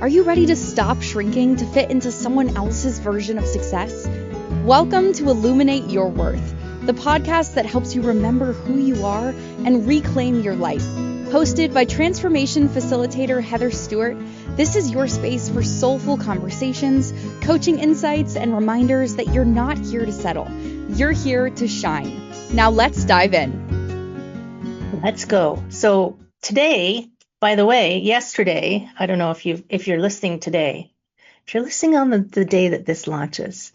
Are you ready to stop shrinking to fit into someone else's version of success? Welcome to Illuminate Your Worth, the podcast that helps you remember who you are and reclaim your life. Hosted by transformation facilitator Heather Stewart, this is your space for soulful conversations, coaching insights, and reminders that you're not here to settle. You're here to shine. Now let's dive in. Let's go. So today, by the way, yesterday, I don't know if you're listening today, if you're listening on the day that this launches,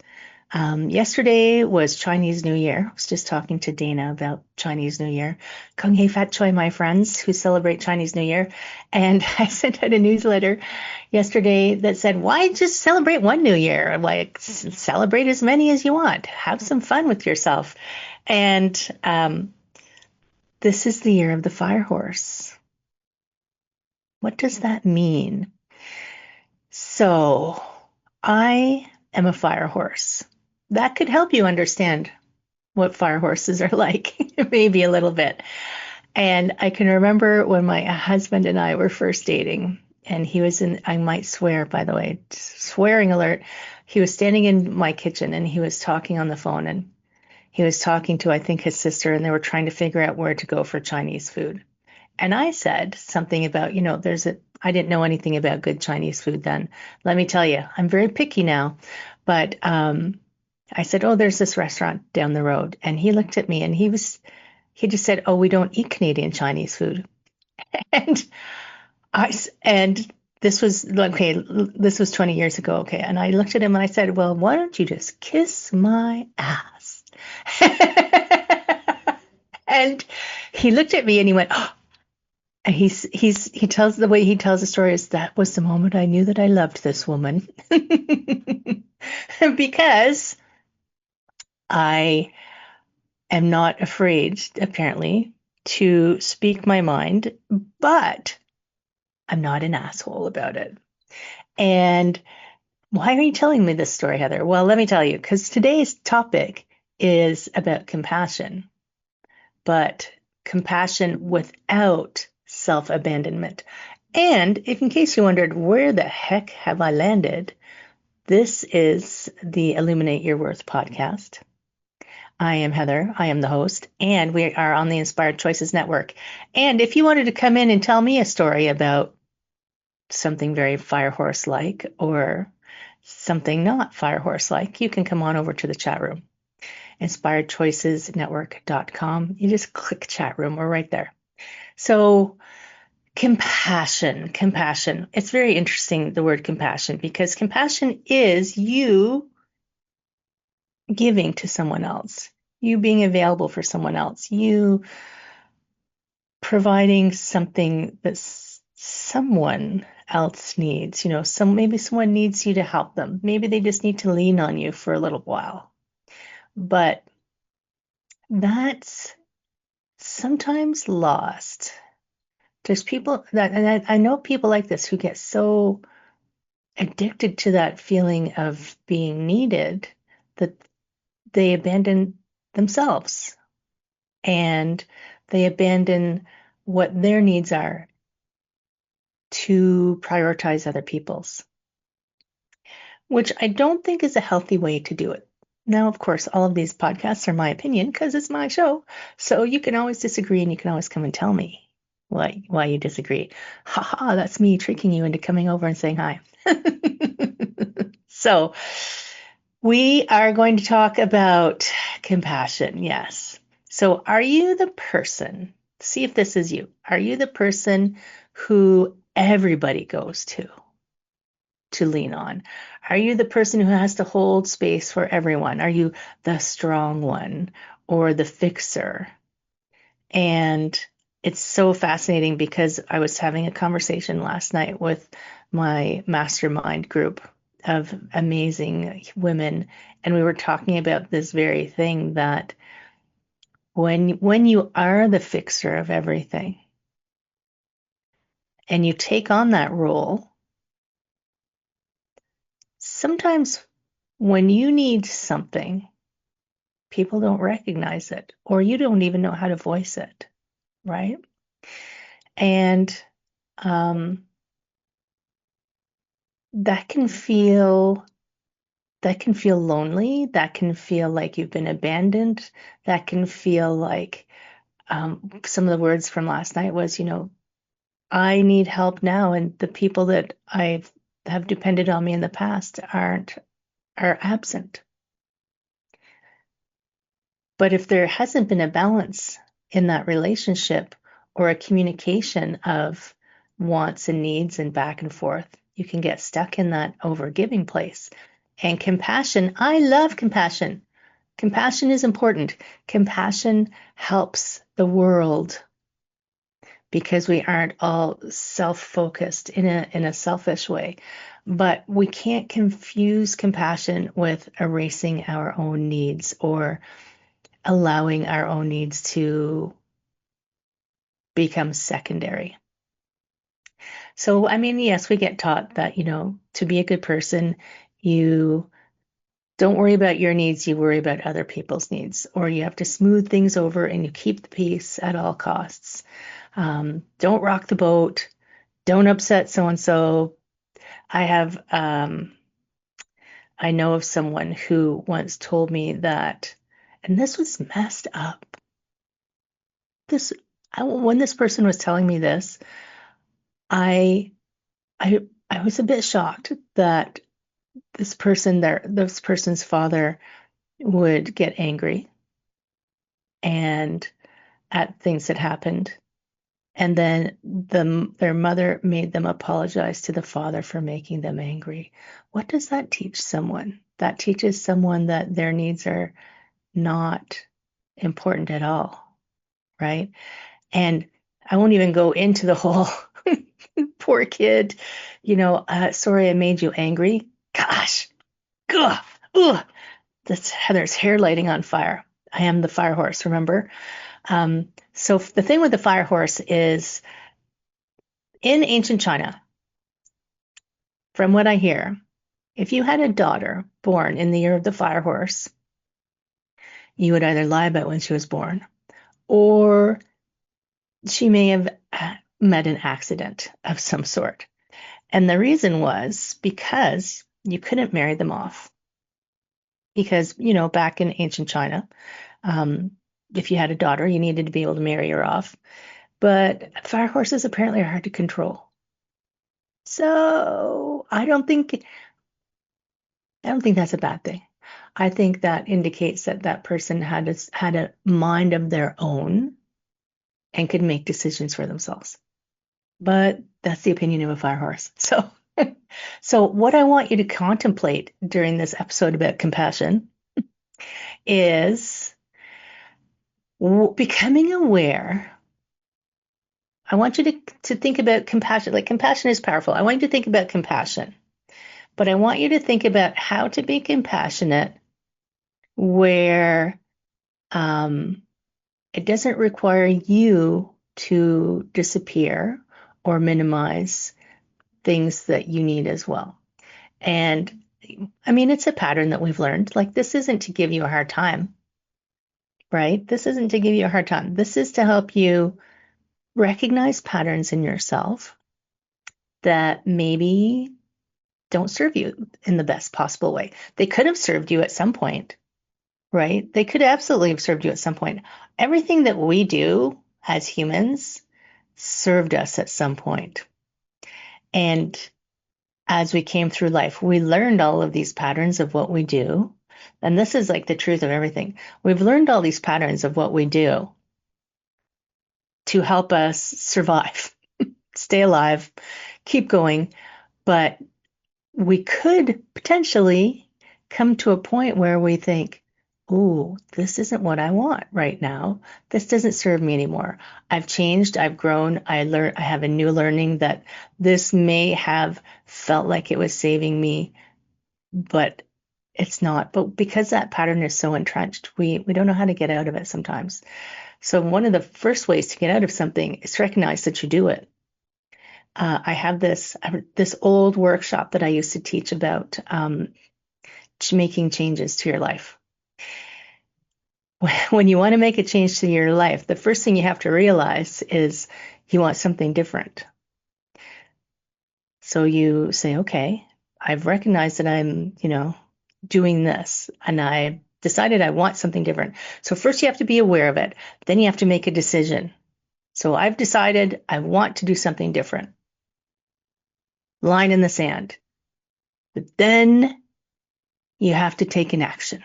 yesterday was Chinese New Year. I was just talking to Dana about Chinese New Year. Kung Hei Fat Choi, my friends who celebrate Chinese New Year. And I sent out a newsletter yesterday that said, why just celebrate one New Year? Like, celebrate as many as you want. Have some fun with yourself. And this is the year of the fire horse. What does that mean? So I am a fire horse. That could help you understand what fire horses are like, maybe a little bit. And I can remember when my husband and I were first dating, and he was I might swear, by the way, swearing alert. He was standing in my kitchen and he was talking on the phone, and he was talking to, I think, his sister, and they were trying to figure out where to go for Chinese food. And I said something about, I didn't know anything about good Chinese food then. Let me tell you, I'm very picky now. But I said, oh, there's this restaurant down the road. And he looked at me and he just said, oh, we don't eat Canadian Chinese food. And this was 20 years ago. Okay. And I looked at him and I said, well, why don't you just kiss my ass? And he looked at me and he went, oh. And he tells the way he tells the story is that was the moment I knew that I loved this woman. Because I am not afraid, apparently, to speak my mind, but I'm not an asshole about it. And why are you telling me this story, Heather? Well, let me tell you, because today's topic is about compassion, but compassion without self-abandonment. And if in case you wondered, where the heck have I landed? This is the Illuminate Your Worth podcast. I am Heather. I am the host, and we are on the Inspired Choices Network. And if you wanted to come in and tell me a story about something very firehorse-like or something not firehorse-like, you can come on over to the chat room. InspiredChoicesNetwork.com. You just click chat room. We're right there. So compassion. It's very interesting, the word compassion, because compassion is you giving to someone else, you being available for someone else, you providing something that someone else needs. Maybe someone needs you to help them. Maybe they just need to lean on you for a little while. But that's sometimes lost. There's people and I know people like this who get so addicted to that feeling of being needed that they abandon themselves and they abandon what their needs are to prioritize other people's, which I don't think is a healthy way to do it. Now, of course, all of these podcasts are my opinion because it's my show. So you can always disagree and you can always come and tell me why you disagree. Haha, that's me tricking you into coming over and saying hi. So we are going to talk about compassion. Yes. So are you the person, see if this is you, are you the person who everybody goes to lean on? Are you the person who has to hold space for everyone? Are you the strong one or the fixer? And it's so fascinating because I was having a conversation last night with my mastermind group of amazing women, and we were talking about this very thing, that when you are the fixer of everything and you take on that role, sometimes when you need something, people don't recognize it, or you don't even know how to voice it, right? And that can feel lonely. That can feel like you've been abandoned. That can feel like some of the words from last night was, I need help now, and the people that I have depended on me in the past are absent. But if there hasn't been a balance in that relationship or a communication of wants and needs and back and forth, you can get stuck in that overgiving place. And compassion, I love compassion. Compassion is important. Compassion helps the world because we aren't all self-focused in a selfish way. But we can't confuse compassion with erasing our own needs or allowing our own needs to become secondary. So, I mean, yes, we get taught that, to be a good person, you don't worry about your needs, you worry about other people's needs, or you have to smooth things over and you keep the peace at all costs. Don't rock the boat. Don't upset so and so. I know of someone who once told me that, and this was messed up. When this person was telling me this, I I was a bit shocked that this person's father would get angry and at things that happened. And then their mother made them apologize to the father for making them angry. What does that teach someone? That teaches someone that their needs are not important at all, right? And I won't even go into the whole poor kid, sorry I made you angry. Gosh, ugh, ugh, that's Heather's hair lighting on fire. I am the fire horse, remember? So the thing with the fire horse is in ancient China, from what I hear, if you had a daughter born in the year of the fire horse, you would either lie about when she was born or she may have met an accident of some sort. And the reason was because you couldn't marry them off. Because, back in ancient China, if you had a daughter, you needed to be able to marry her off. But fire horses apparently are hard to control. So I don't think that's a bad thing. I think that indicates that that person had a mind of their own and could make decisions for themselves. But that's the opinion of a fire horse. So what I want you to contemplate during this episode about compassion is becoming aware. I want you to think about compassion. Like, compassion is powerful. I want you to think about compassion, but I want you to think about how to be compassionate where it doesn't require you to disappear or minimize things that you need as well. And I mean, it's a pattern that we've learned. Like, this isn't to give you a hard time, right? This isn't to give you a hard time. This is to help you recognize patterns in yourself that maybe don't serve you in the best possible way. They could have served you at some point, right? They could absolutely have served you at some point. Everything that we do as humans served us at some point. And as we came through life, we learned all of these patterns of what we do. And this is like the truth of everything. We've learned all these patterns of what we do to help us survive, stay alive, keep going. But we could potentially come to a point where we think, "Ooh, this isn't what I want right now. This doesn't serve me anymore. I've changed, I've grown, I have a new learning that this may have felt like it was saving me, but it's not." But because that pattern is so entrenched, we don't know how to get out of it sometimes. So one of the first ways to get out of something is to recognize that you do it. I have this old workshop that I used to teach about making changes to your life. When you want to make a change to your life, the first thing you have to realize is you want something different. So you say, okay, I've recognized that I'm, doing this, and I decided I want something different. So first you have to be aware of it. Then you have to make a decision. So I've decided I want to do something different. Line in the sand. But then you have to take an action.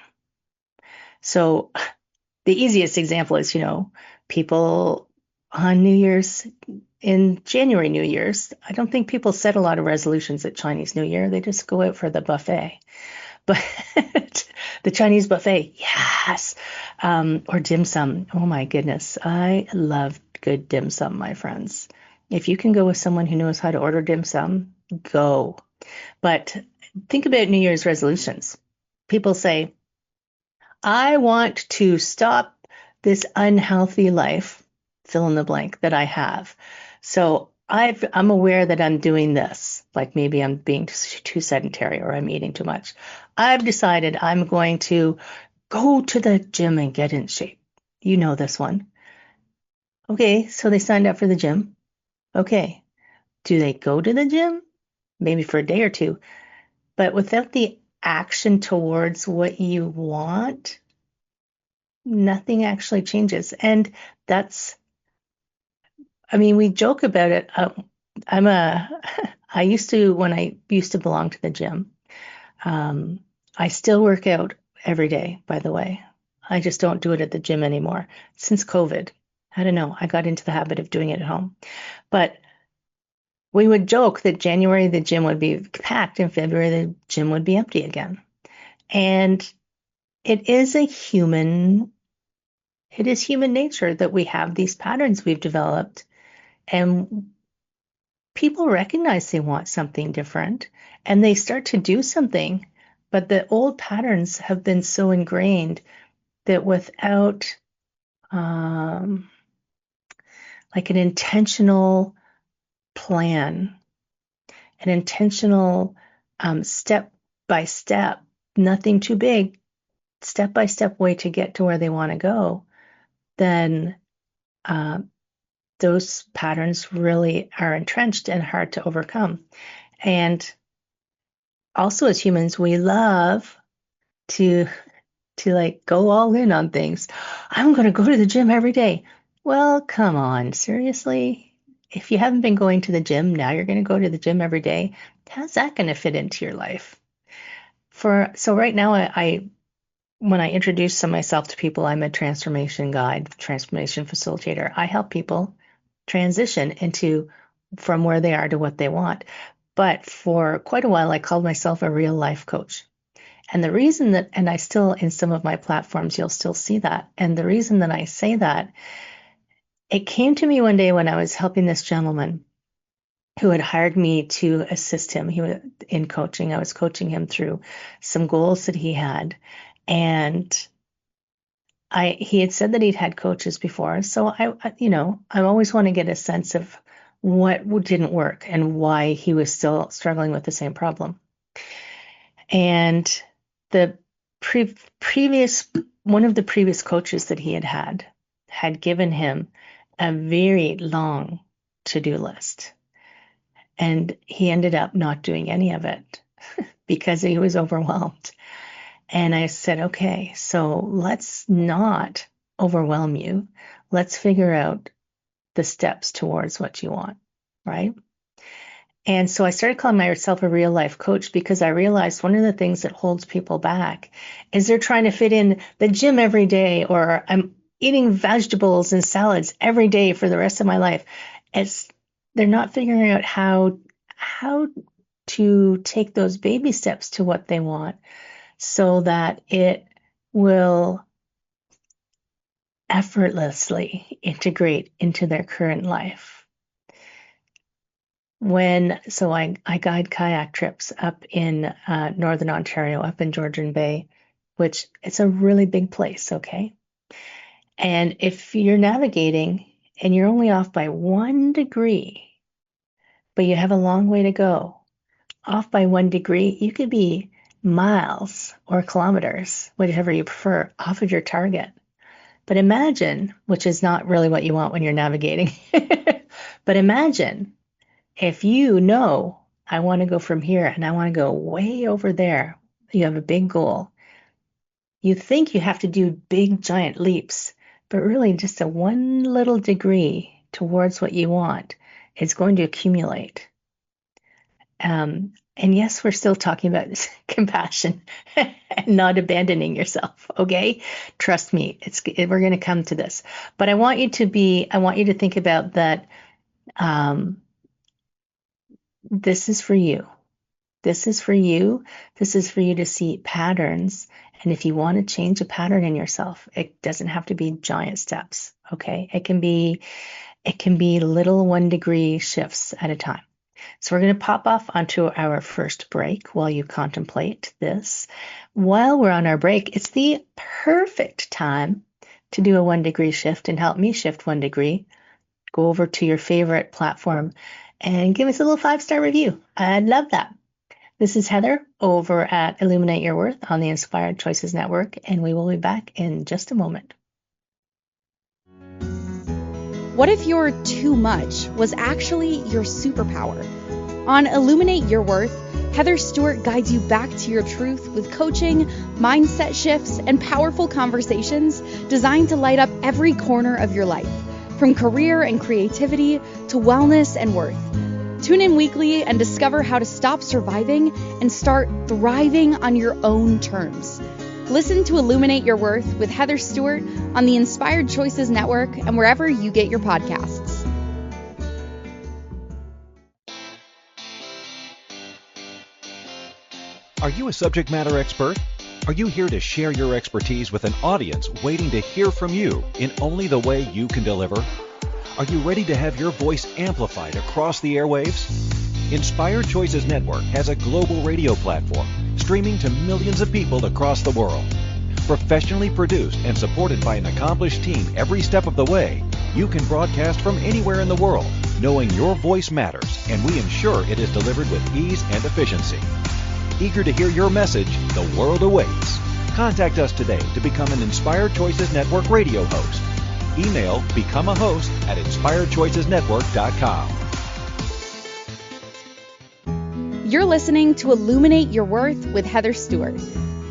So the easiest example is, people on New Year's, in January New Year's, I don't think people set a lot of resolutions at Chinese New Year. They just go out for the buffet. But the Chinese buffet, yes. Or dim sum. Oh my goodness. I love good dim sum, my friends. If you can go with someone who knows how to order dim sum, go. But think about New Year's resolutions. People say, I want to stop this unhealthy life, fill in the blank, that I have. So I'm aware that I'm doing this, like maybe I'm being too sedentary or I'm eating too much. I've decided I'm going to go to the gym and get in shape. You know this one. Okay, so they signed up for the gym. Okay, do they go to the gym? Maybe for a day or two, but without the action towards what you want, nothing actually changes. And that's, I mean, we joke about it. I'm a, when I used to belong to the gym, um, I still work out every day, by the way. I just don't do it at the gym anymore since COVID. I don't know. I got into the habit of doing it at home. But we would joke that January the gym would be packed and February the gym would be empty again. And it is human nature that we have these patterns we've developed, and people recognize they want something different and they start to do something, but the old patterns have been so ingrained that without like an intentional plan, an intentional step by step, nothing too big, step by step way to get to where they want to go, then uh, those patterns really are entrenched and hard to overcome. And also as humans, we love to like go all in on things. I'm going to go to the gym every day. Well, come on, seriously? If you haven't been going to the gym, now you're going to go to the gym every day. How's that going to fit into your life? So right now, I when I introduce myself to people, I'm a transformation guide, transformation facilitator. I help people transition from where they are to what they want. But for quite a while, I called myself a real life coach. And the reason that, and I still, in some of my platforms, you'll still see that. And the reason that I say that, it came to me one day when I was helping this gentleman who had hired me to assist him. He was in coaching. I was coaching him through some goals that he had. And he had said that he'd had coaches before. So I always want to get a sense of what didn't work and why he was still struggling with the same problem. And the previous one of the previous coaches that he had given him a very long to-do list. And he ended up not doing any of it because he was overwhelmed. And I said, okay, so let's not overwhelm you. Let's figure out the steps towards what you want, right? And so I started calling myself a real life coach because I realized one of the things that holds people back is they're trying to fit in the gym every day, or I'm eating vegetables and salads every day for the rest of my life. They're not figuring out how to take those baby steps to what they want so that it will effortlessly integrate into their current life. I guide kayak trips up in Northern Ontario, up in Georgian Bay, which it's a really big place, okay? And if you're navigating and you're only off by 1 degree, but you have a long way to go, off by 1 degree, you could be miles or kilometers, whatever you prefer, off of your target. But imagine, which is not really what you want when you're navigating, but imagine if you know I want to go from here and I want to go way over there. You have a big goal. You think you have to do big, giant leaps, but really just a one little degree towards what you want is going to accumulate. And yes, we're still talking about compassion and not abandoning yourself. Okay, trust me, we're going to come to this. But I want you to think about that. This is for you. This is for you. This is for you to see patterns. And if you want to change a pattern in yourself, it doesn't have to be giant steps. Okay, it can be little 1 degree shifts at a time. So we're going to pop off onto our first break while you contemplate this. While we're on our break, it's the perfect time to do a 1 degree shift and help me shift 1 degree. Go over to your favorite platform and give us a little 5-star review. I'd love that. This is Heather over at Illuminate Your Worth on the Inspired Choices Network, and we will be back in just a moment. What if your too much was actually your superpower? On Illuminate Your Worth, Heather Stewart guides you back to your truth with coaching, mindset shifts, and powerful conversations designed to light up every corner of your life, from career and creativity to wellness and worth. Tune in weekly and discover how to stop surviving and start thriving on your own terms. Listen to Illuminate Your Worth with Heather Stewart on the Inspired Choices Network and wherever you get your podcasts. Are you a subject matter expert? Are you here to share your expertise with an audience waiting to hear from you in only the way you can deliver? Are you ready to have your voice amplified across the airwaves? Inspired Choices Network has a global radio platform streaming to millions of people across the world. Professionally produced and supported by an accomplished team every step of the way, you can broadcast from anywhere in the world, knowing your voice matters, and we ensure it is delivered with ease and efficiency. Eager to hear your message, the world awaits. Contact us today to become an Inspired Choices Network radio host. Email become a host at inspiredchoicesnetwork.com. You're listening to Illuminate Your Worth with Heather Stewart.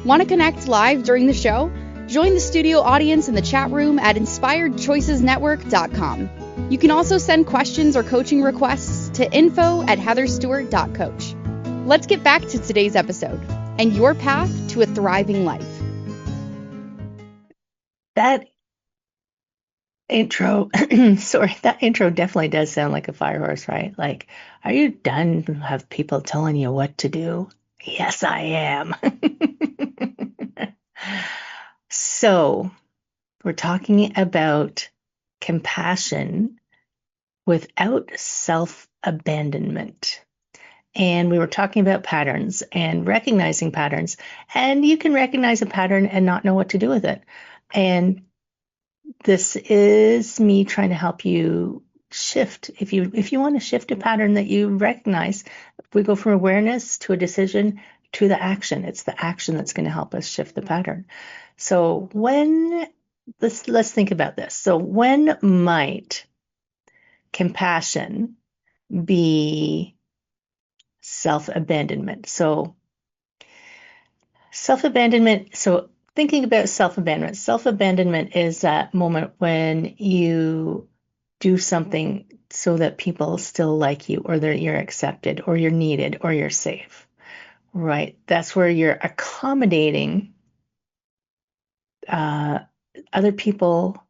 Want to connect live during the show? Join the studio audience in the chat room at inspiredchoicesnetwork.com. You can also send questions or coaching requests to info@heatherstewart.coach. Let's get back to today's episode and your path to a thriving life. That intro, that intro definitely does sound like a fire horse, right? Like, are you done to have people telling you what to do? Yes, I am. So, we're talking about compassion without self-abandonment. And we were talking about patterns and recognizing patterns. And you can recognize a pattern and not know what to do with it. And this is me trying to help you shift. If you want to shift a pattern that you recognize, we go from awareness to a decision to the action. It's the action that's going to help us shift the pattern. So let's think about this. So when might compassion be self-abandonment? So thinking about self-abandonment is that moment when you do something so that people still like you, or that you're accepted, or you're needed, or you're safe, right? That's where you're accommodating other people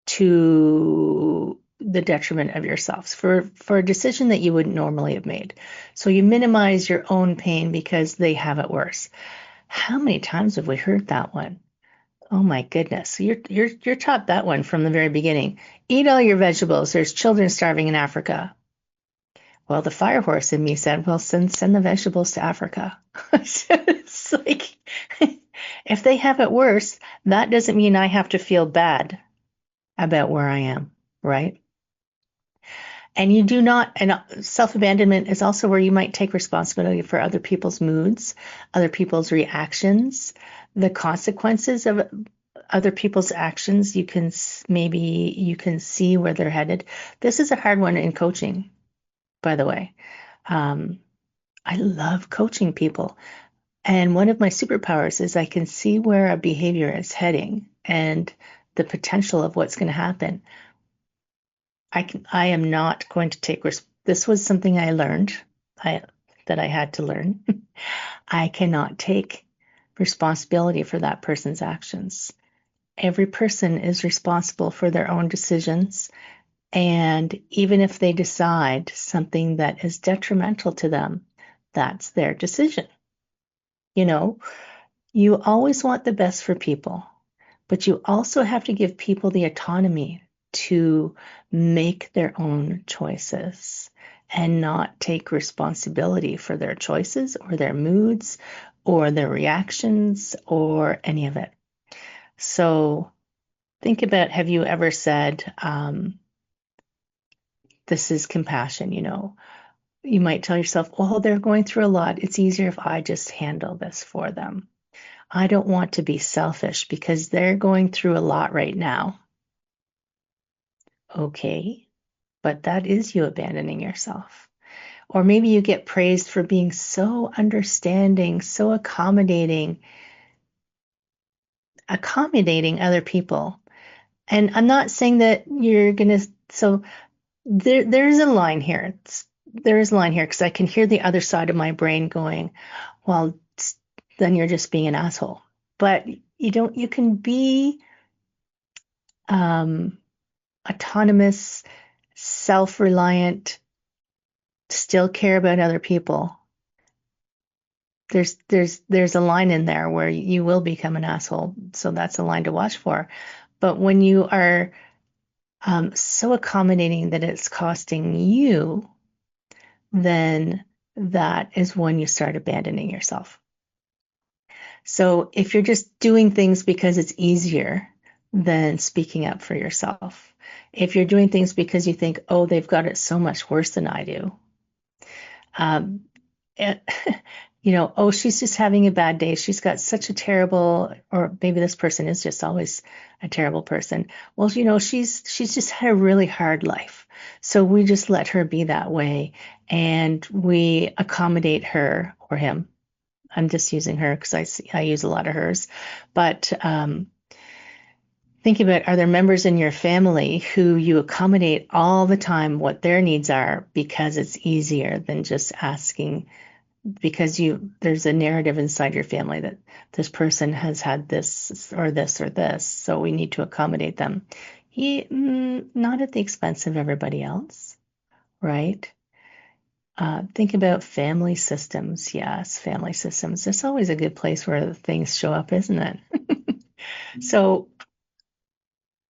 to the detriment of yourself for a decision that you wouldn't normally have made. So you minimize your own pain because they have it worse. How many times have we heard that one? Oh my goodness. You're taught that one from the very beginning. Eat all your vegetables. There's children starving in Africa. Well, the fire horse in me said, well, send the vegetables to Africa. So it's like, if they have it worse, that doesn't mean I have to feel bad about where I am, right? And you do not, and self-abandonment is also where you might take responsibility for other people's moods, other people's reactions, the consequences of other people's actions. You can see where they're headed. This is a hard one in coaching, by the way. I love coaching people. And one of my superpowers is I can see where a behavior is heading and the potential of what's going to happen. I am not going to take risk. This was something I learned that I had to learn. I cannot take responsibility for that person's actions. Every person is responsible for their own decisions. And even if they decide something that is detrimental to them, that's their decision. You know, you always want the best for people, but you also have to give people the autonomy to make their own choices and not take responsibility for their choices or their moods or their reactions or any of it. So think about, have you ever said, this is compassion, you might tell yourself, oh, they're going through a lot. It's easier if I just handle this for them. I don't want to be selfish because they're going through a lot right now. Okay, but that is you abandoning yourself. Or maybe you get praised for being so understanding, so accommodating other people. And I'm not saying that you're going to, so there's a line here. There is a line here because I can hear the other side of my brain going, well, then you're just being an asshole. But you can be autonomous, self-reliant, still care about other people. There's a line in there where you will become an asshole. So that's a line to watch for. But when you are so accommodating that it's costing you, then that is when you start abandoning yourself. So if you're just doing things because it's easier than speaking up for yourself, if you're doing things because you think, oh, they've got it so much worse than I do, it, oh, she's just having a bad day. She's got such a terrible, or maybe this person is just always a terrible person. Well, she's just had a really hard life. So we just let her be that way and we accommodate her or him. I'm just using her because I use a lot of hers. But think about, are there members in your family who you accommodate all the time what their needs are because it's easier than just asking, because there's a narrative inside your family that this person has had this or this or this, so we need to accommodate them. Not at the expense of everybody else, right? Think about family systems. Yes, family systems. It's always a good place where things show up, isn't it? So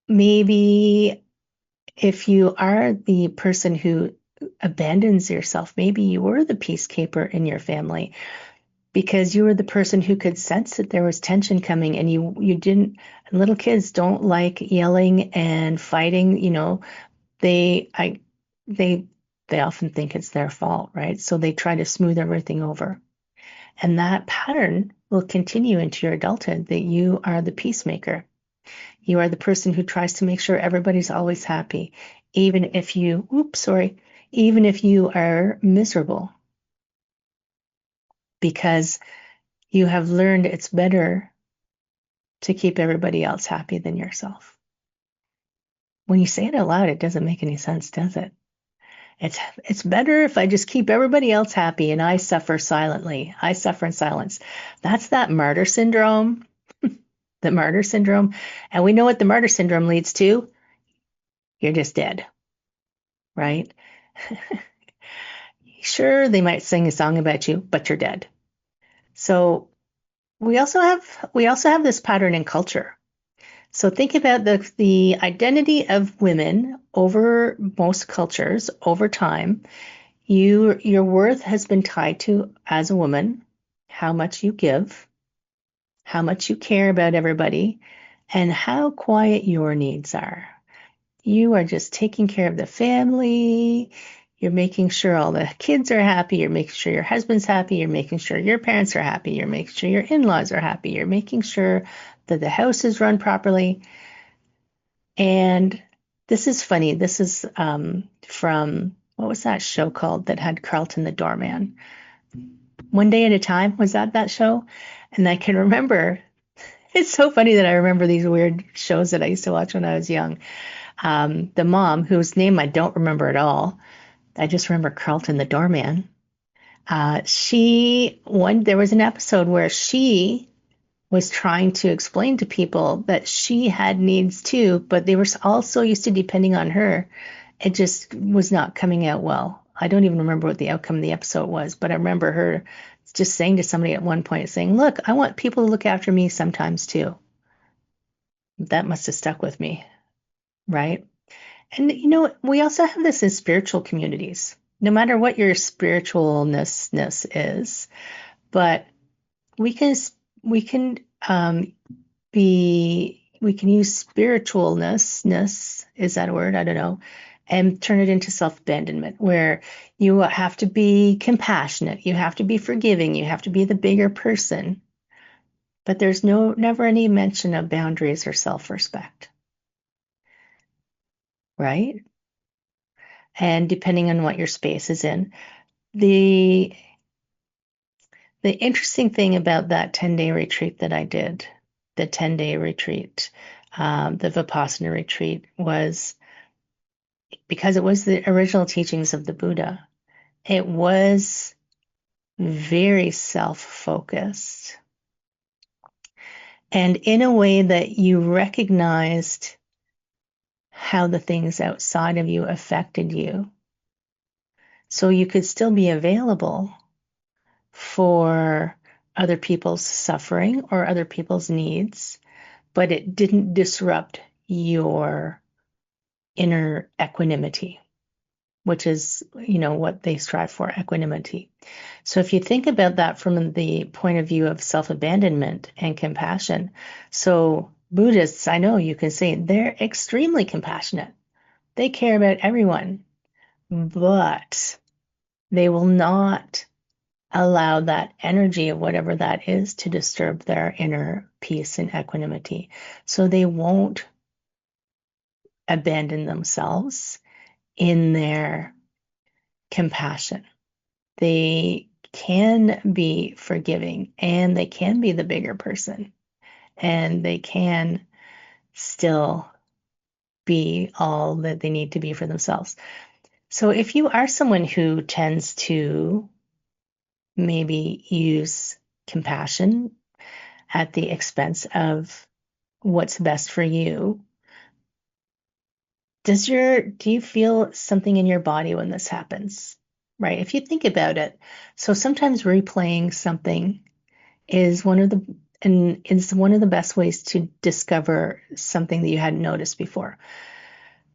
maybe if you are the person who abandons yourself, maybe you were the peacekeeper in your family because you were the person who could sense that there was tension coming, and you didn't. Little kids don't like yelling and fighting. They often think it's their fault, right? So they try to smooth everything over. And that pattern will continue into your adulthood, that you are the peacemaker. You are the person who tries to make sure everybody's always happy, even if even if you are miserable, because you have learned it's better to keep everybody else happy than yourself. When you say it out loud, it doesn't make any sense, does it? It's better if I just keep everybody else happy and I suffer silently. I suffer in silence. That's that martyr syndrome. The martyr syndrome. And we know what the martyr syndrome leads to. You're just dead, right? Sure, they might sing a song about you, but you're dead. So we also have this pattern in culture. So think about the identity of women over most cultures over time. Your worth has been tied to, as a woman, how much you give, how much you care about everybody, and how quiet your needs are. You are just taking care of the family. You're making sure all the kids are happy. You're making sure your husband's happy. You're making sure your parents are happy. You're making sure your in-laws are happy. You're making sure that the house is run properly. And this is funny. This is from what was that show called that had Carlton the doorman? One Day at a Time, was that show? And I can remember, it's so funny that I remember these weird shows that I used to watch when I was young. The mom, whose name I don't remember at all, I just remember Carlton the doorman. There was an episode where she was trying to explain to people that she had needs too, but they were all so used to depending on her. It just was not coming out well. I don't even remember what the outcome of the episode was, but I remember her just saying to somebody at one point, saying, look, I want people to look after me sometimes too. That must have stuck with me, right? And, we also have this in spiritual communities, no matter what your spiritualness is, but we can use spiritualness, is that a word? I don't know, and turn it into self-abandonment, where you have to be compassionate, you have to be forgiving, you have to be the bigger person, but there's never any mention of boundaries or self-respect, right? And depending on what your space is in, the interesting thing about that 10-day retreat that I did, the 10-day retreat, the Vipassana retreat, was because it was the original teachings of the Buddha. It was very self-focused, and in a way that you recognized how the things outside of you affected you. So you could still be available for other people's suffering or other people's needs, but it didn't disrupt your inner equanimity, which is, what they strive for, equanimity. So if you think about that from the point of view of self-abandonment and compassion, so Buddhists, I know you can say they're extremely compassionate. They care about everyone, but they will not allow that energy of whatever that is to disturb their inner peace and equanimity. So they won't abandon themselves in their compassion. They can be forgiving and they can be the bigger person and they can still be all that they need to be for themselves. So if you are someone who tends to maybe use compassion at the expense of what's best for you, do you feel something in your body when this happens? Right? If you think about it, so sometimes replaying something is one of the best ways to discover something that you hadn't noticed before.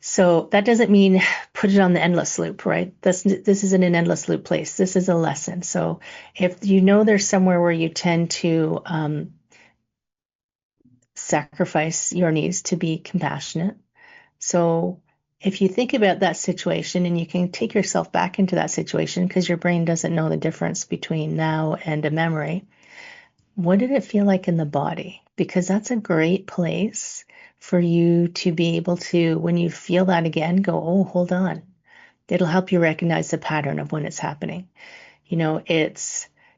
So that doesn't mean put it on the endless loop, right? This isn't an endless loop place. This is a lesson. So if you know there's somewhere where you tend to sacrifice your needs to be compassionate. So if you think about that situation and you can take yourself back into that situation because your brain doesn't know the difference between now and a memory, what did it feel like in the body? Because that's a great place for you to be able to, when you feel that again, go, oh, hold on. It'll help you recognize the pattern of when it's happening.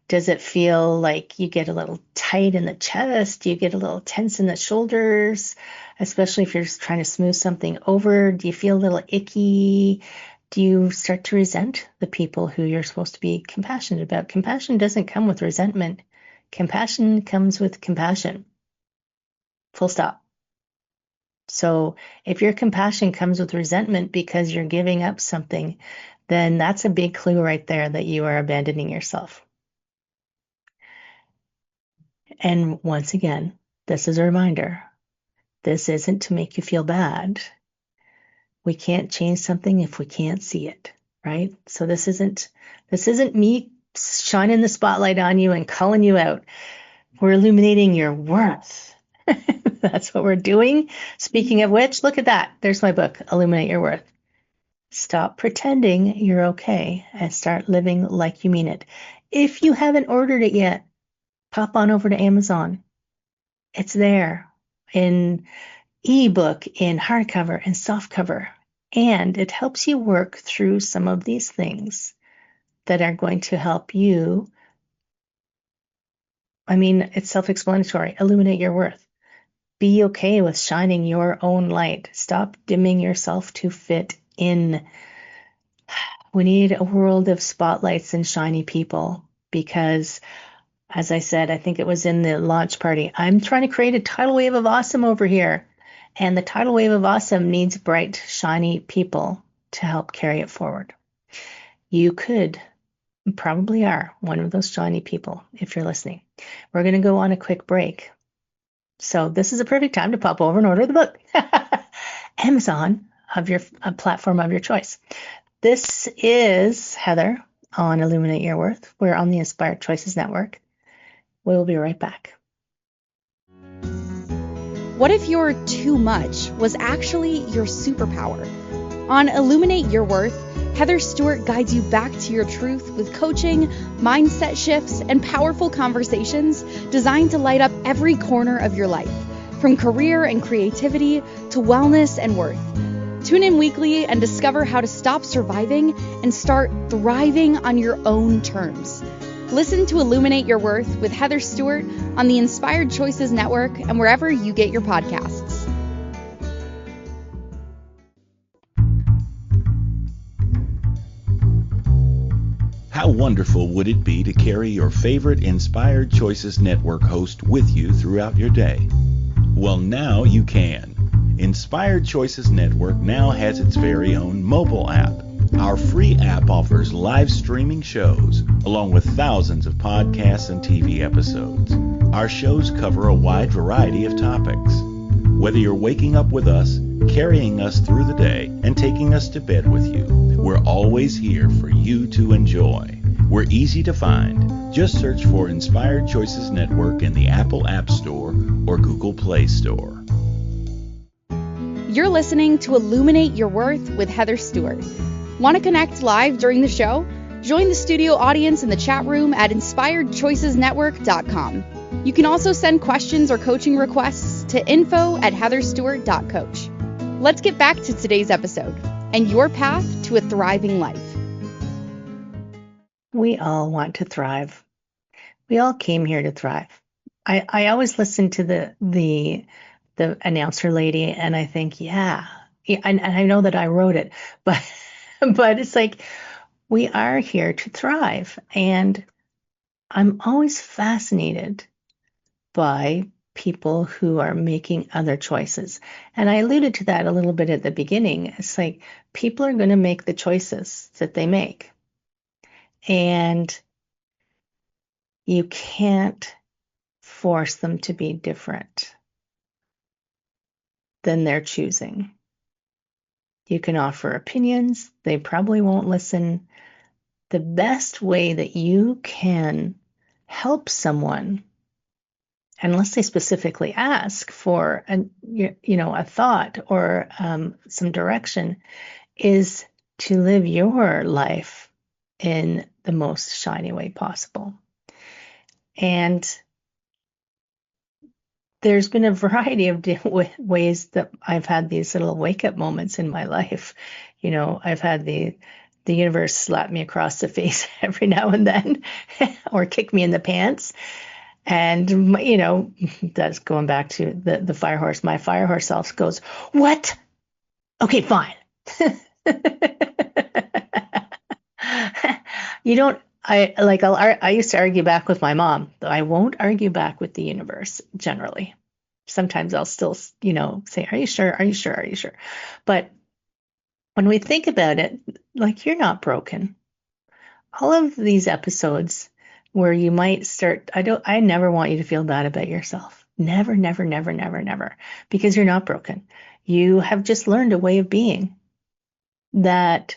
Does it feel like you get a little tight in the chest? Do you get a little tense in the shoulders, especially if you're just trying to smooth something over? Do you feel a little icky? Do you start to resent the people who you're supposed to be compassionate about? Compassion doesn't come with resentment. Compassion comes with compassion. Full stop. So if your compassion comes with resentment because you're giving up something, then that's a big clue right there that you are abandoning yourself. And once again, this is a reminder. This isn't to make you feel bad. We can't change something if we can't see it, right? So this isn't me shining the spotlight on you and calling you out. We're illuminating your worth. That's what we're doing. Speaking of which, look at that. There's my book, Illuminate Your Worth. Stop pretending you're okay and start living like you mean it. If you haven't ordered it yet, pop on over to Amazon. It's there in ebook, in hardcover, and softcover. And it helps you work through some of these things that are going to help you. I mean, it's self-explanatory. Illuminate your worth. Be okay with shining your own light. Stop dimming yourself to fit in. We need a world of spotlights and shiny people because, as I said, I think it was in the launch party, I'm trying to create a tidal wave of awesome over here. And the tidal wave of awesome needs bright, shiny people to help carry it forward. You probably are one of those shiny people if you're listening. We're going to go on a quick break. So this is a perfect time to pop over and order the book. Amazon, of your platform of your choice. This is Heather on Illuminate Your Worth. We're on the Inspired Choices Network. We'll be right back. What if your too much was actually your superpower? On Illuminate Your Worth, Heather Stewart guides you back to your truth with coaching, mindset shifts, and powerful conversations designed to light up every corner of your life, from career and creativity to wellness and worth. Tune in weekly and discover how to stop surviving and start thriving on your own terms. Listen to Illuminate Your Worth with Heather Stewart on the Inspired Choices Network and wherever you get your podcasts. How wonderful would it be to carry your favorite Inspired Choices Network host with you throughout your day? Well, now you can. Inspired Choices Network now has its very own mobile app. Our free app offers live streaming shows, along with thousands of podcasts and TV episodes. Our shows cover a wide variety of topics. Whether you're waking up with us, carrying us through the day, and taking us to bed with you, we're always here for you to enjoy. We're easy to find. Just search for Inspired Choices Network in the Apple App Store or Google Play Store. You're listening to Illuminate Your Worth with Heather Stewart. Want to connect live during the show? Join the studio audience in the chat room at inspiredchoicesnetwork.com. You can also send questions or coaching requests to info@heatherstewart.coach. Let's get back to today's episode and your path to a thriving life. We all want to thrive. We all came here to thrive. I always listen to the announcer lady and I think, and I know that I wrote it, but but it's like we are here to thrive. And I'm always fascinated by people who are making other choices. And I alluded to that a little bit at the beginning. It's like people are going to make the choices that they make. And you can't force them to be different than they're choosing. You can offer opinions. They probably won't listen. The best way that you can help someone, unless they specifically ask for a thought or some direction, is to live your life in the most shiny way possible. And there's been a variety of ways that I've had these little wake-up moments in my life. I've had the universe slap me across the face every now and then or kick me in the pants. And, that's going back to the fire horse. My fire horse self goes, "What? Okay, fine." I used to argue back with my mom, though I won't argue back with the universe generally. Sometimes I'll still, say, "Are you sure? Are you sure? Are you sure?" But when we think about it, like, you're not broken. All of these episodes where you might start, I never want you to feel bad about yourself. Never, never, never, never, never, because you're not broken. You have just learned a way of being that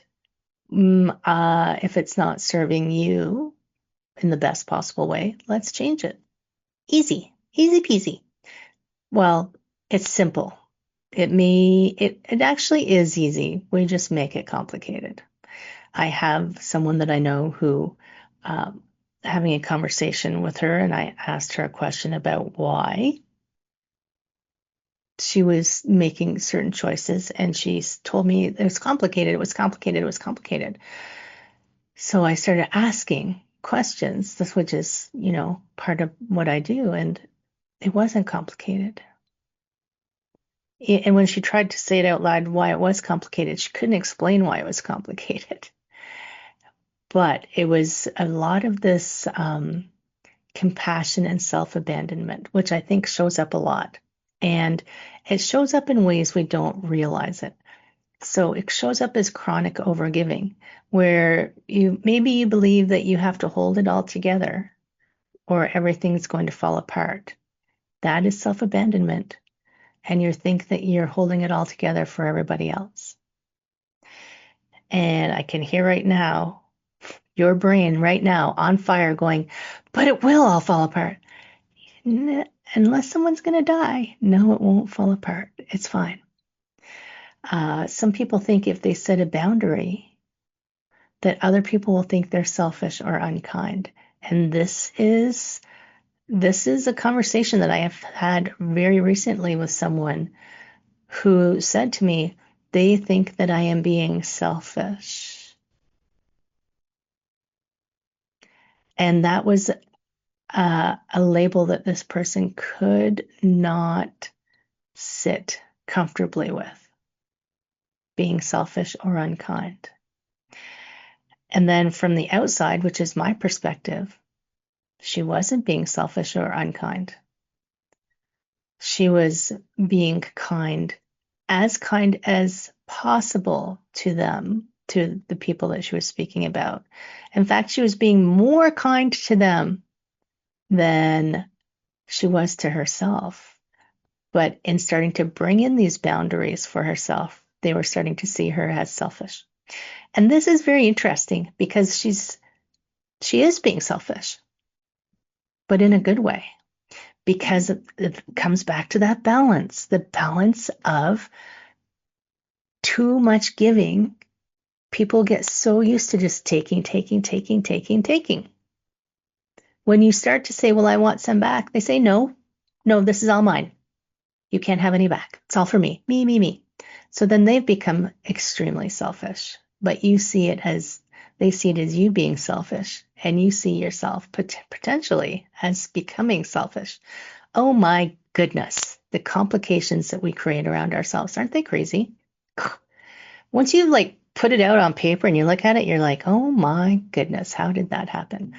if it's not serving you in the best possible way, let's change it. Easy peasy. Well, it's simple. It actually is easy. We just make it complicated. I have someone that I know who, having a conversation with her, and I asked her a question about why she was making certain choices, and she told me it was complicated, it was complicated, it was complicated. So I started asking questions, which is, part of what I do, and it wasn't complicated. And when she tried to say it out loud why it was complicated, she couldn't explain why it was complicated. But it was a lot of this compassion and self-abandonment, which I think shows up a lot. And it shows up in ways we don't realize it. So it shows up as chronic overgiving, where maybe you believe that you have to hold it all together or everything's going to fall apart. That is self-abandonment. And you think that you're holding it all together for everybody else. And I can hear right now, your brain right now on fire going, but it will all fall apart. Unless someone's going to die. No, it won't fall apart. It's fine. Some people think if they set a boundary, that other people will think they're selfish or unkind. And this is a conversation that I have had very recently with someone who said to me, they think that I am being selfish. And that was a label that this person could not sit comfortably with, being selfish or unkind. And then from the outside, which is my perspective, she wasn't being selfish or unkind. She was being kind as possible to them, to the people that she was speaking about. In fact, she was being more kind to them than she was to herself. But in starting to bring in these boundaries for herself, they were starting to see her as selfish. And this is very interesting because she is being selfish, but in a good way, because it comes back to that balance, the balance of too much giving. People get so used to just taking. When you start to say, well, I want some back, they say, no, this is all mine. You can't have any back. It's all for me, me. So then they've become extremely selfish, but they see it as you being selfish, and you see yourself potentially as becoming selfish. Oh my goodness, the complications that we create around ourselves, aren't they crazy? Once you put it out on paper and you look at it, you're like, oh my goodness, how did that happen?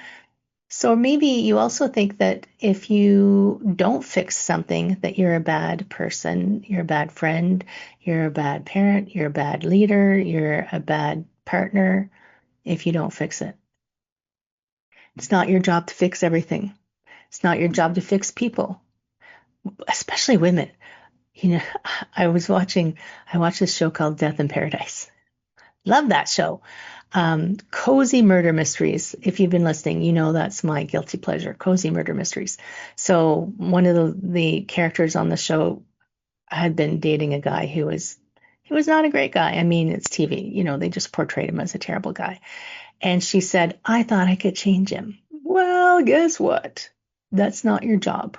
So maybe you also think that if you don't fix something, that you're a bad person, you're a bad friend, you're a bad parent, you're a bad leader, you're a bad partner if you don't fix it. It's not your job to fix everything. It's not your job to fix people, especially women. I watched this show called Death in Paradise. Love that show. Cozy murder mysteries. If you've been listening, that's my guilty pleasure, cozy murder mysteries. So one of the characters on the show had been dating a guy he was not a great guy. I mean, it's TV, they just portrayed him as a terrible guy. And she said, I thought I could change him. Well, guess what? That's not your job.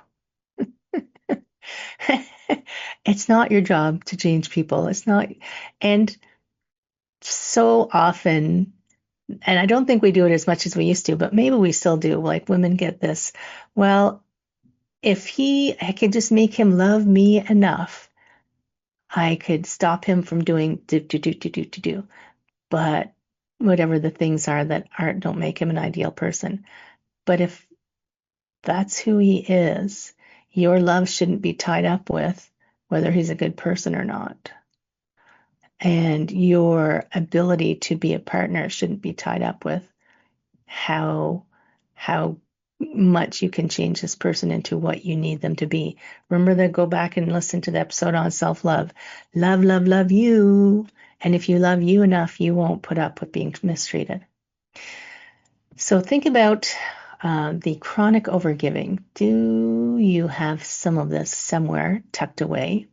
It's not your job to change people. It's not. And so often, and I don't think we do it as much as we used to, but maybe we still do. Like women get this, well, if I could just make him love me enough, I could stop him from doing do. But whatever the things are that don't make him an ideal person. But if that's who he is, your love shouldn't be tied up with whether he's a good person or not. And your ability to be a partner shouldn't be tied up with how much you can change this person into what you need them to be. Remember to go back and listen to the episode on self-love. Love you. And if you love you enough, you won't put up with being mistreated. So think about the chronic overgiving. Do you have some of this somewhere tucked away?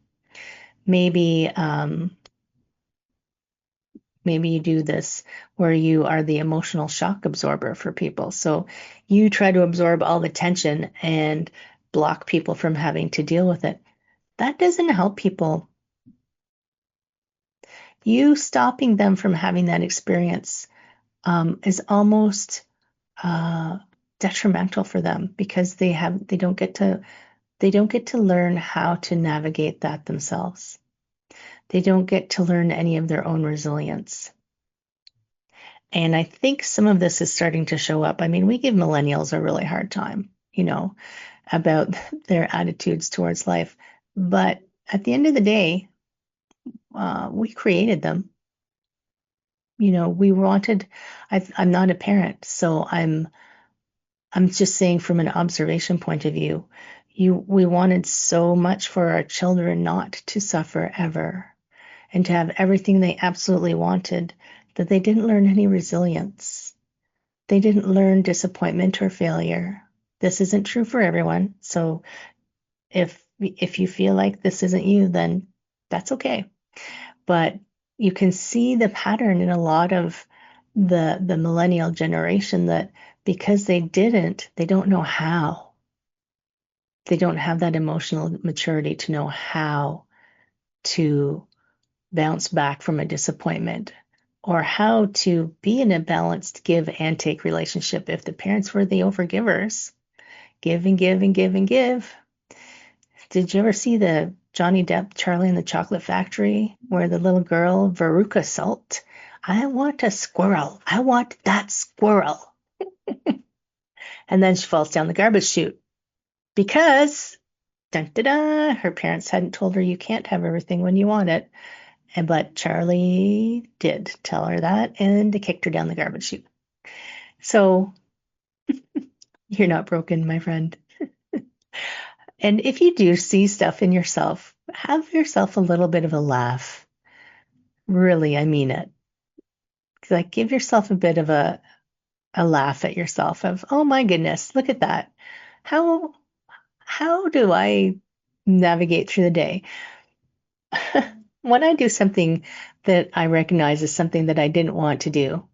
Maybe you do this where you are the emotional shock absorber for people. So you try to absorb all the tension and block people from having to deal with it. That doesn't help people. You stopping them from having that experience is almost detrimental for them because they don't get to learn how to navigate that themselves. They don't get to learn any of their own resilience. And I think some of this is starting to show up. I mean, we give millennials a really hard time, about their attitudes towards life. But at the end of the day, we created them. We wanted, I'm not a parent, so I'm just saying from an observation point of view, we wanted so much for our children not to suffer ever and to have everything they absolutely wanted that they didn't learn any resilience. They didn't learn disappointment or failure. This isn't true for everyone. So if you feel like this isn't you, then that's okay. But you can see the pattern in a lot of the millennial generation that because they don't know how. They don't have that emotional maturity to know how to bounce back from a disappointment or how to be in a balanced give and take relationship. If the parents were the overgivers, give and give and give and give. Did you ever see the Johnny Depp Charlie and the Chocolate Factory where the little girl, Veruca Salt, I want a squirrel. I want that squirrel. And then she falls down the garbage chute because dun, dun, dun, her parents hadn't told her you can't have everything when you want it. But Charlie did tell her that and they kicked her down the garbage chute. So you're not broken, my friend. And if you do see stuff in yourself, have yourself a little bit of a laugh. Really, I mean it. Like give yourself a bit of a laugh at yourself of, oh my goodness, look at that. How do I navigate through the day? When I do something that I recognize as something that I didn't want to do,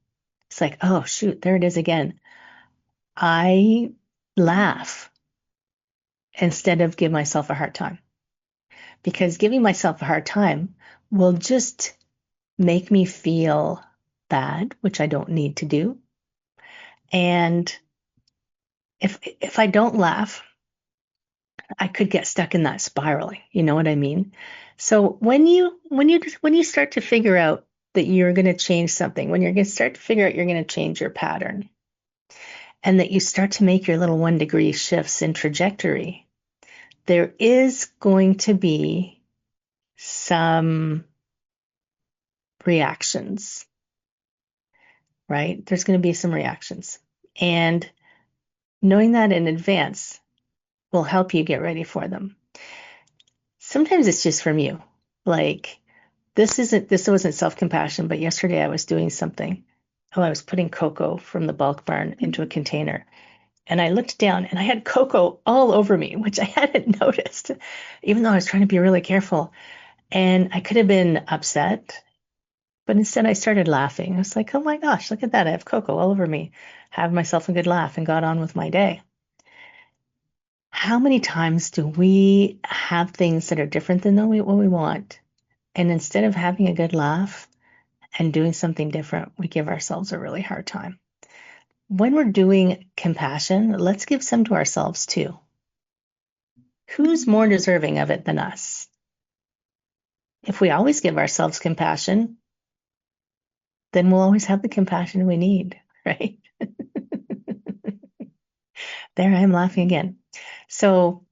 it's like, oh shoot, there it is again. I laugh instead of give myself a hard time. Because giving myself a hard time will just make me feel bad, which I don't need to do. And if I don't laugh, I could get stuck in that spiraling. You know what I mean? So when you start to figure out that you're going to change something, when you're going to start to figure out you're going to change your pattern, and that you start to make your little 1-degree shifts in trajectory, there is going to be some reactions, right? There's going to be some reactions. And knowing that in advance will help you get ready for them. Sometimes it's just from you. Like this wasn't self-compassion, but yesterday I was doing something. Oh, I was putting cocoa from the bulk barn into a container. And I looked down and I had cocoa all over me, which I hadn't noticed, even though I was trying to be really careful. And I could have been upset, but instead I started laughing. I was like, oh my gosh, look at that. I have cocoa all over me. Had myself a good laugh and got on with my day. How many times do we have things that are different than what we want? And instead of having a good laugh and doing something different, we give ourselves a really hard time. When we're doing compassion, let's give some to ourselves too. Who's more deserving of it than us? If we always give ourselves compassion, then we'll always have the compassion we need, right? There I am laughing again. So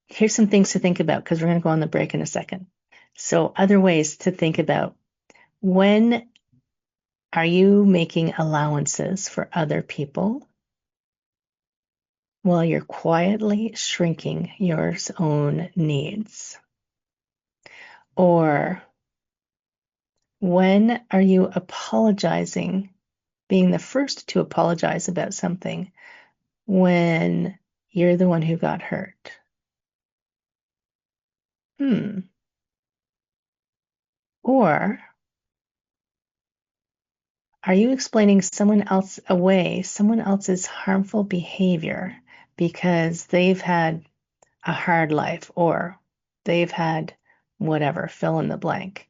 here's some things to think about because we're going to go on the break in a second. So other ways to think about: when are you making allowances for other people while you're quietly shrinking your own needs? Or when are you apologizing, being the first to apologize about something when you're the one who got hurt? Or are you explaining someone else's harmful behavior because they've had a hard life, or they've had whatever, fill in the blank.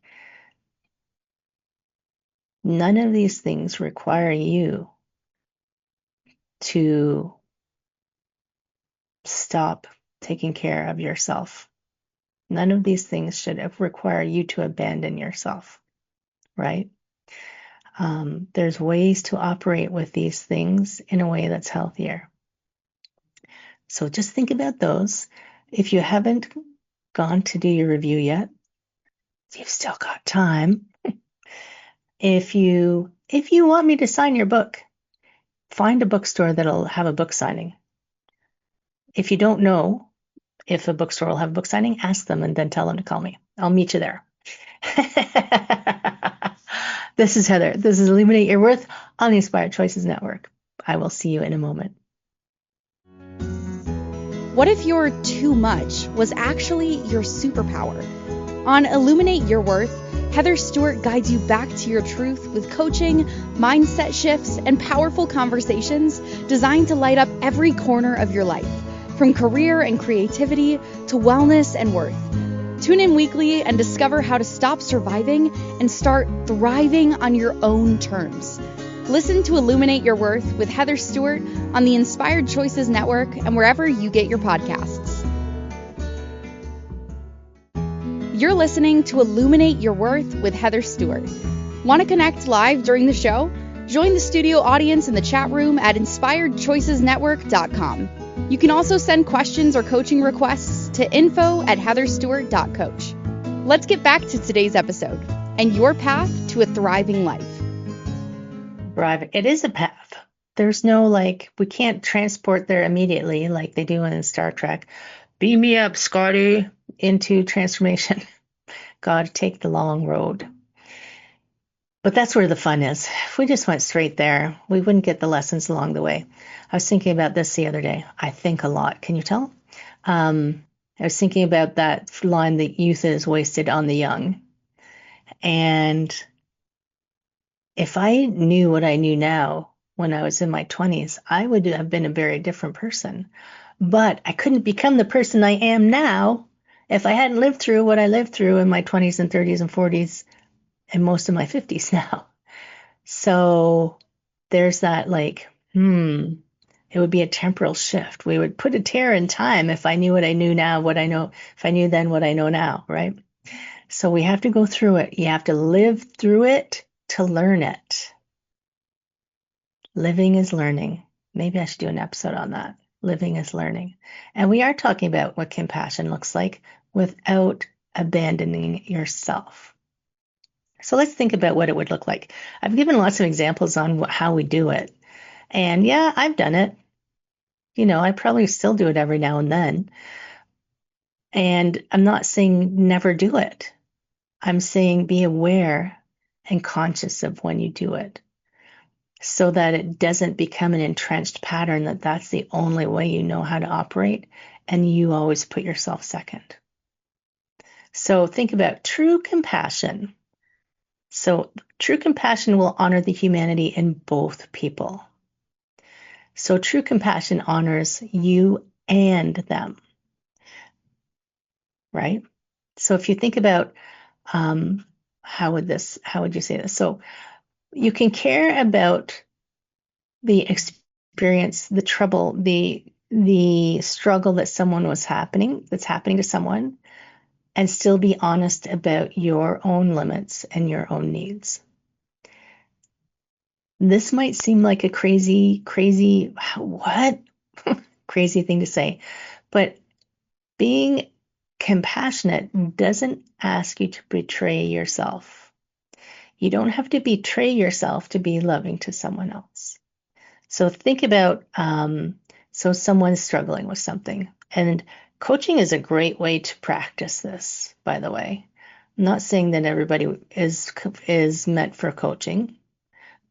None of these things require you to stop taking care of yourself. None of these things should require you to abandon yourself, right? There's ways to operate with these things in a way that's healthier. So just think about those. If you haven't gone to do your review yet, you've still got time. If you want me to sign your book, find a bookstore that'll have a book signing. If you don't know if a bookstore will have a book signing, ask them and then tell them to call me. I'll meet you there. This is Heather. This is Illuminate Your Worth on the Inspired Choices Network. I will see you in a moment. What if your too much was actually your superpower? On Illuminate Your Worth, Heather Stewart guides you back to your truth with coaching, mindset shifts, and powerful conversations designed to light up every corner of your life, from career and creativity to wellness and worth. Tune in weekly and discover how to stop surviving and start thriving on your own terms. Listen to Illuminate Your Worth with Heather Stewart on the Inspired Choices Network and wherever you get your podcasts. You're listening to Illuminate Your Worth with Heather Stewart. Want to connect live during the show? Join the studio audience in the chat room at inspiredchoicesnetwork.com. You can also send questions or coaching requests to info@heatherstewart.coach. Let's get back to today's episode and your path to a thriving life. Thriving. It is a path. There's no we can't transport there immediately like they do in Star Trek. Beam me up, Scotty, into transformation. Got to take the long road. But that's where the fun is. If we just went straight there, we wouldn't get the lessons along the way. I was thinking about this the other day. I think a lot. Can you tell? I was thinking about that line that youth is wasted on the young. And if I knew what I knew now when I was in my 20s, I would have been a very different person. But I couldn't become the person I am now if I hadn't lived through what I lived through in my 20s and 30s and 40s and most of my 50s now. So there's that it would be a temporal shift. We would put a tear in time if I knew what I knew now, what I know, if I knew then what I know now, right? So we have to go through it. You have to live through it to learn it. Living is learning. Maybe I should do an episode on that. Living is learning. And we are talking about what compassion looks like without abandoning yourself. So let's think about what it would look like. I've given lots of examples on how we do it. And yeah, I've done it. I probably still do it every now and then. And I'm not saying never do it. I'm saying be aware and conscious of when you do it so that it doesn't become an entrenched pattern that's the only way you know how to operate and you always put yourself second. So think about true compassion. So true compassion will honor the humanity in both people. So true compassion honors you and them, right? So if you think about how would you say this? So you can care about the experience, the trouble, the struggle that's happening to someone, and still be honest about your own limits and your own needs. This might seem like a crazy what? Crazy thing to say, but being compassionate doesn't ask you to betray yourself. You don't have to betray yourself to be loving to someone else. So think about, so someone's struggling with something, and coaching is a great way to practice this, by the way. I'm not saying that everybody is meant for coaching,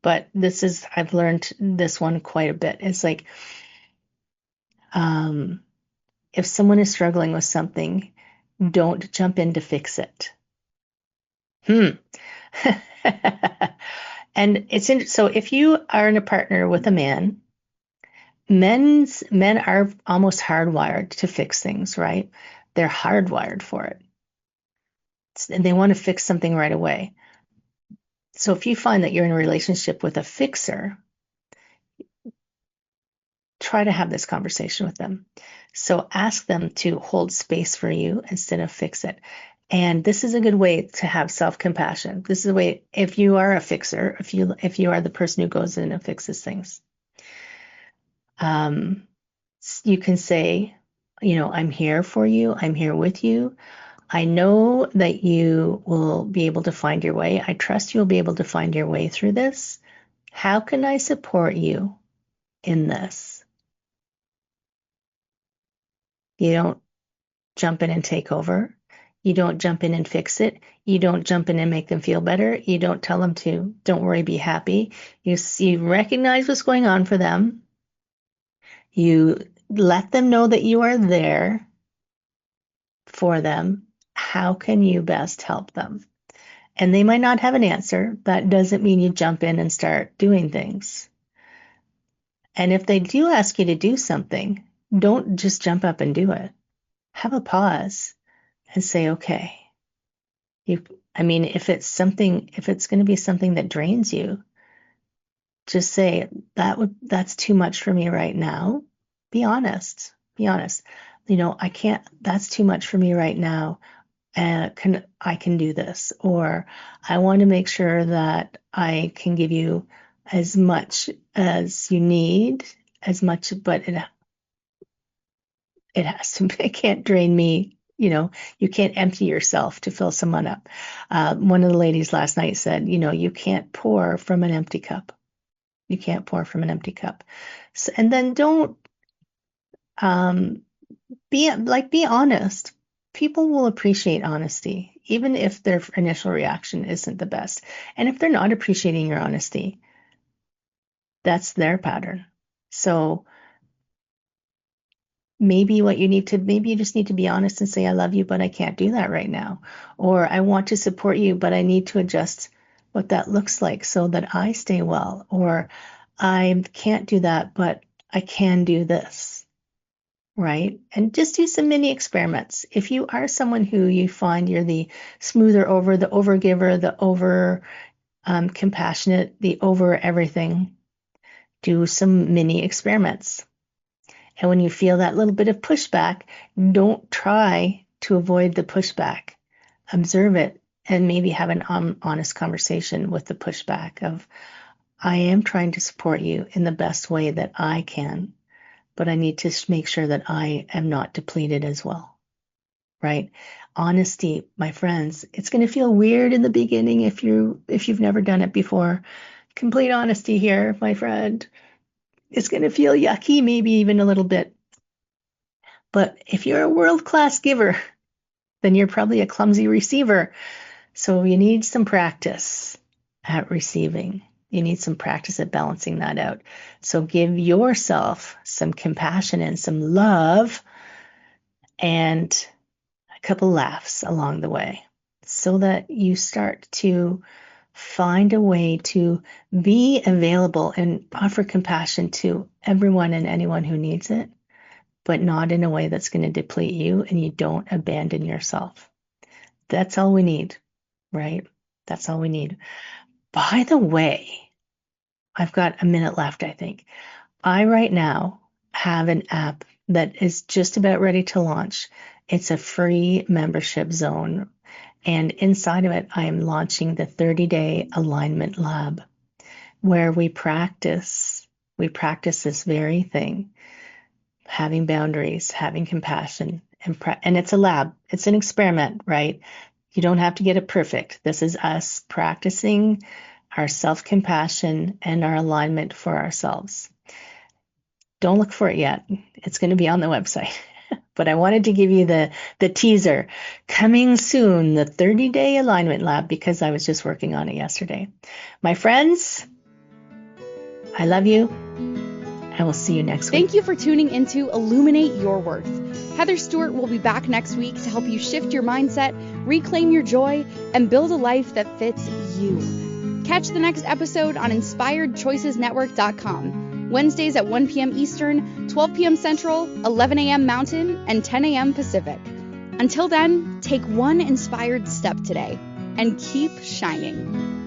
but I've learned this one quite a bit. It's like, if someone is struggling with something, don't jump in to fix it. And so if you are in a partner with a man Men are almost hardwired to fix things, right? They're hardwired for it. And they want to fix something right away. So if you find that you're in a relationship with a fixer, try to have this conversation with them. So ask them to hold space for you instead of fix it. And this is a good way to have self-compassion. This is a way, if you are a fixer, if you are the person who goes in and fixes things, you can say, I'm here for you. I'm here with you. I know that you will be able to find your way. I trust you'll be able to find your way through this. How can I support you in this? You don't jump in and take over. You don't jump in and fix it. You don't jump in and make them feel better. You don't tell them to, don't worry, be happy. You recognize what's going on for them. You let them know that you are there for them. How can you best help them? And they might not have an answer. That doesn't mean you jump in and start doing things. And if they do ask you to do something, don't just jump up and do it. Have a pause and say, okay. If it's going to be something that drains you, just say that's too much for me right now. Be honest. Be honest. I can't, that's too much for me right now. I can do this, or I want to make sure that I can give you as much as you need, but it can't drain me. You can't empty yourself to fill someone up. One of the ladies last night said, you can't pour from an empty cup. You can't pour from an empty cup. So, and then don't be honest. People will appreciate honesty, even if their initial reaction isn't the best. And if they're not appreciating your honesty, that's their pattern. So maybe you just need to be honest and say, I love you, but I can't do that right now. Or I want to support you, but I need to adjust what that looks like so that I stay well. Or I can't do that, but I can do this. Right? And just do some mini experiments. If you are someone who you find you're the smoother over, the overgiver, the over compassionate, the over everything, do some mini experiments. And when you feel that little bit of pushback, don't try to avoid the pushback. Observe it and maybe have an honest conversation with the pushback of, I am trying to support you in the best way that I can, but I need to make sure that I am not depleted as well, right? Honesty, my friends, it's going to feel weird in the beginning if you've never done it before. Complete honesty here, my friend. It's going to feel yucky, maybe even a little bit. But if you're a world-class giver, then you're probably a clumsy receiver. So you need some practice at receiving. You need some practice at balancing that out. So give yourself some compassion and some love and a couple laughs along the way so that you start to find a way to be available and offer compassion to everyone and anyone who needs it, but not in a way that's going to deplete you and you don't abandon yourself. That's all we need, right? That's all we need. By the way, I've got a minute left, I think. I right now have an app that is just about ready to launch. It's a free membership zone. And inside of it, I am launching the 30-day alignment lab where we practice this very thing, having boundaries, having compassion, and it's a lab. It's an experiment, right? You don't have to get it perfect. This is us practicing our self-compassion and our alignment for ourselves. Don't look for it yet. It's going to be on the website. But I wanted to give you the teaser. Coming soon, the 30-day alignment lab, because I was just working on it yesterday. My friends, I love you. I will see you next week. Thank you for tuning into Illuminate Your Worth. Heather Stewart will be back next week to help you shift your mindset, reclaim your joy, and build a life that fits you. Catch the next episode on InspiredChoicesNetwork.com. Wednesdays at 1 p.m. Eastern, 12 p.m. Central, 11 a.m. Mountain, and 10 a.m. Pacific. Until then, take one inspired step today and keep shining.